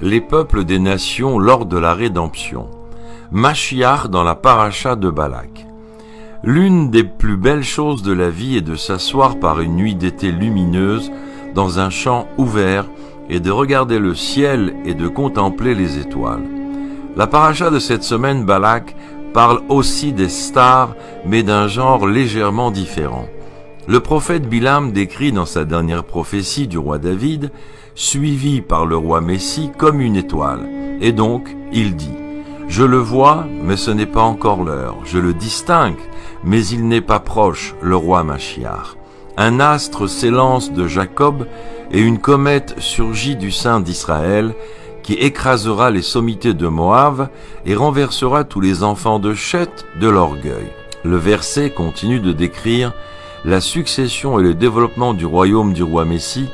Les peuples des nations lors de la rédemption. Mashiach dans la paracha de Balak. L'une des plus belles choses de la vie est de s'asseoir par une nuit d'été lumineuse dans un champ ouvert et de regarder le ciel et de contempler les étoiles. La paracha de cette semaine, Balak, parle aussi des stars, mais d'un genre légèrement différent. Le prophète Bilam décrit dans sa dernière prophétie du roi David, suivi par le roi Messie comme une étoile. Et donc, il dit « Je le vois, mais ce n'est pas encore l'heure. Je le distingue, mais il n'est pas proche, le roi Mashiach. Un astre s'élance de Jacob et une comète surgit du sein d'Israël, qui écrasera les sommités de Moab et renversera tous les enfants de Chet de l'orgueil. » Le verset continue de décrire la succession et le développement du royaume du roi Messie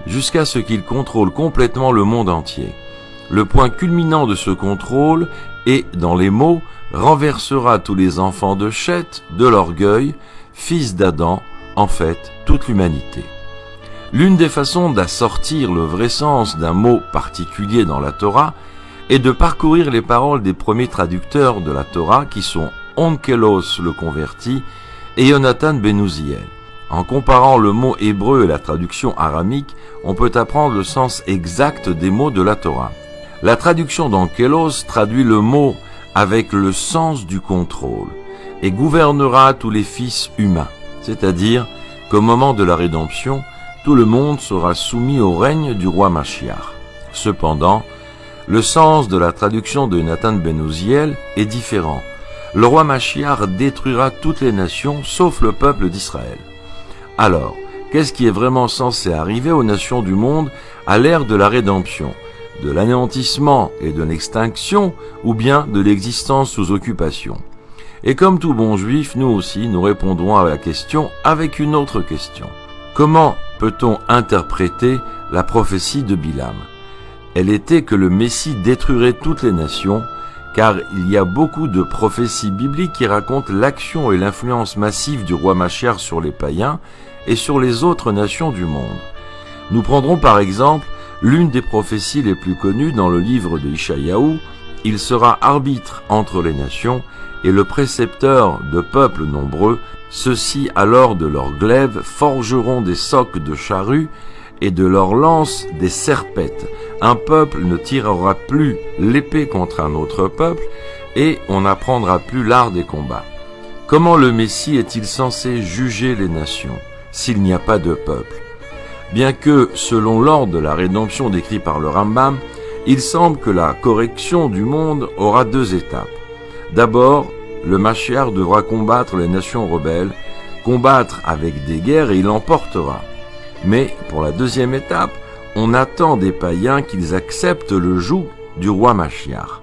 jusqu'à ce qu'il contrôle complètement le monde entier. Le point culminant de ce contrôle est, dans les mots, renversera tous les enfants de Chet de l'orgueil, fils d'Adam, en fait, toute l'humanité. L'une des façons d'assortir le vrai sens d'un mot particulier dans la Torah est de parcourir les paroles des premiers traducteurs de la Torah qui sont Onkelos le converti et Yonatan ben Uziel. En comparant le mot hébreu et la traduction aramique, on peut apprendre le sens exact des mots de la Torah. La traduction d'Onkelos traduit le mot avec le sens du contrôle et gouvernera tous les fils humains, c'est-à-dire qu'au moment de la rédemption, tout le monde sera soumis au règne du roi Mashiach. Cependant, le sens de la traduction de Yonatan ben Uziel est différent. Le roi Mashiach détruira toutes les nations sauf le peuple d'Israël. Alors, qu'est-ce qui est vraiment censé arriver aux nations du monde à l'ère de la rédemption, de l'anéantissement et de l'extinction, ou bien de l'existence sous occupation? Et comme tout bon juif, nous aussi, nous répondrons à la question avec une autre question. Comment peut-on interpréter la prophétie de Bilam? Elle était que le Messie détruirait toutes les nations, car il y a beaucoup de prophéties bibliques qui racontent l'action et l'influence massive du roi Mashiach sur les païens et sur les autres nations du monde. Nous prendrons par exemple l'une des prophéties les plus connues dans le livre de Ishayahu. Il sera arbitre entre les nations et le précepteur de peuples nombreux. Ceux-ci alors de leurs glaives forgeront des socs de charrues et de leurs lances des serpettes. Un peuple ne tirera plus l'épée contre un autre peuple et on n'apprendra plus l'art des combats. Comment le Messie est-il censé juger les nations s'il n'y a pas de peuple? Bien que, selon l'ordre de la rédemption décrit par le Rambam, il semble que la correction du monde aura deux étapes. D'abord, le Mashiach devra combattre les nations rebelles, combattre avec des guerres et il l'emportera. Mais, pour la deuxième étape, on attend des païens qu'ils acceptent le joug du roi Mashiach.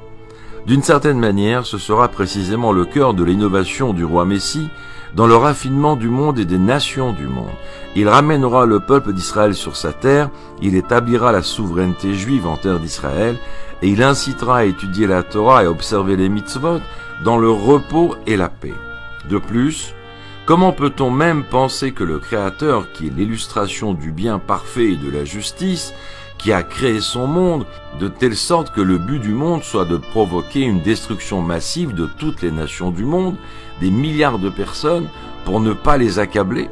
D'une certaine manière, ce sera précisément le cœur de l'innovation du roi Messie dans le raffinement du monde et des nations du monde. Il ramènera le peuple d'Israël sur sa terre, il établira la souveraineté juive en terre d'Israël, et il incitera à étudier la Torah et à observer les mitzvot dans le repos et la paix. De plus, comment peut-on même penser que le Créateur, qui est l'illustration du bien parfait et de la justice, qui a créé son monde, de telle sorte que le but du monde soit de provoquer une destruction massive de toutes les nations du monde, des milliards de personnes, pour ne pas les accabler?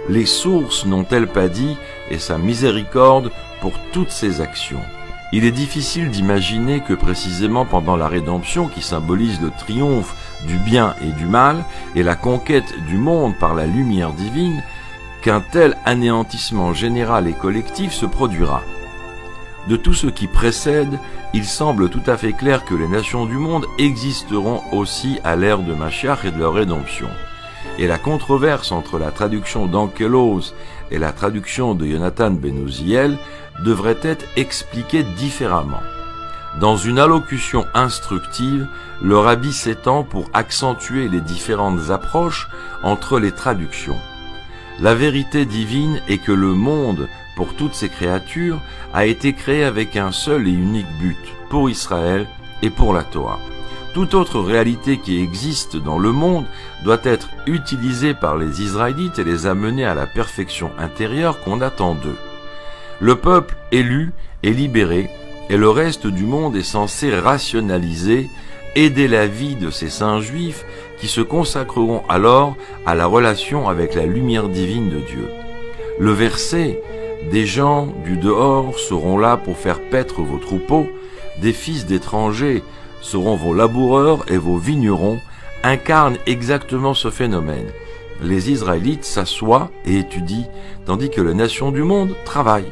Les sources n'ont-elles pas dit « et sa miséricorde pour toutes ses actions ». Il est difficile d'imaginer que précisément pendant la rédemption, qui symbolise le triomphe du bien et du mal, et la conquête du monde par la lumière divine, qu'un tel anéantissement général et collectif se produira. De tout ce qui précède, il semble tout à fait clair que les nations du monde existeront aussi à l'ère de Mashiach et de leur rédemption. Et la controverse entre la traduction d'Onkelos et la traduction de Yonatan ben Uziel devrait être expliquée différemment. Dans une allocution instructive, le rabbi s'étend pour accentuer les différentes approches entre les traductions. La vérité divine est que le monde, pour toutes ses créatures, a été créé avec un seul et unique but, pour Israël et pour la Torah. Toute autre réalité qui existe dans le monde doit être utilisée par les Israélites et les amener à la perfection intérieure qu'on attend d'eux. Le peuple élu est libéré et le reste du monde est censé rationaliser, aider la vie de ces saints juifs qui se consacreront alors à la relation avec la lumière divine de Dieu. Le verset « Des gens du dehors seront là pour faire paître vos troupeaux, des fils d'étrangers seront vos laboureurs et vos vignerons » incarne exactement ce phénomène. Les Israélites s'assoient et étudient, tandis que les nations du monde travaillent.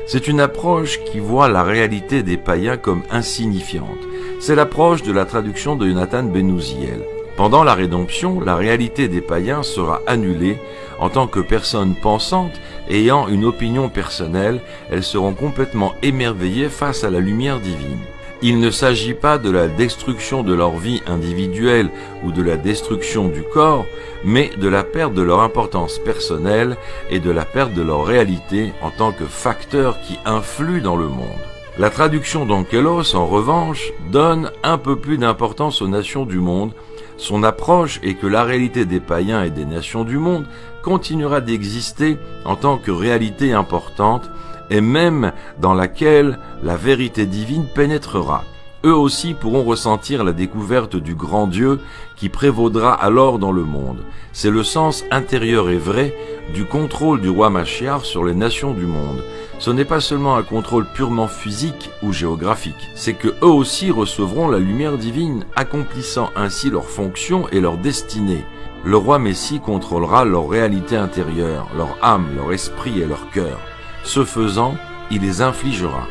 C'est une approche qui voit la réalité des païens comme insignifiante. C'est l'approche de la traduction de Jonathan Ben Uziel. Pendant la rédemption, la réalité des païens sera annulée. En tant que personnes pensantes, ayant une opinion personnelle, elles seront complètement émerveillées face à la lumière divine. Il ne s'agit pas de la destruction de leur vie individuelle ou de la destruction du corps, mais de la perte de leur importance personnelle et de la perte de leur réalité en tant que facteurs qui influent dans le monde. La traduction d'Onkelos, en revanche, donne un peu plus d'importance aux nations du monde. Son approche est que la réalité des païens et des nations du monde continuera d'exister en tant que réalité importante, et même dans laquelle la vérité divine pénétrera. Eux aussi pourront ressentir la découverte du grand Dieu qui prévaudra alors dans le monde. C'est le sens intérieur et vrai du contrôle du roi Machiar sur les nations du monde. Ce n'est pas seulement un contrôle purement physique ou géographique, c'est que eux aussi recevront la lumière divine, accomplissant ainsi leurs fonctions et leur destinée. Le roi Messie contrôlera leur réalité intérieure, leur âme, leur esprit et leur cœur. Ce faisant, il les infligera.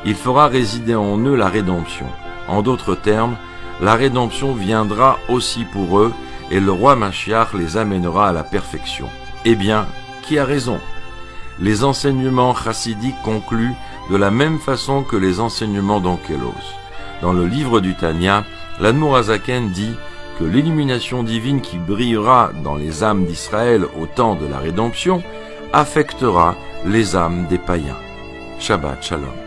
Il fera résider en eux la rédemption. En d'autres termes, la rédemption viendra aussi pour eux et le roi Machiar les amènera à la perfection. Eh bien, qui a raison? Les enseignements chassidiques concluent de la même façon que les enseignements d'Onkelos. Dans le livre du Tanya, l'Admour Hazaken dit que l'illumination divine qui brillera dans les âmes d'Israël au temps de la rédemption affectera les âmes des païens. Shabbat Shalom.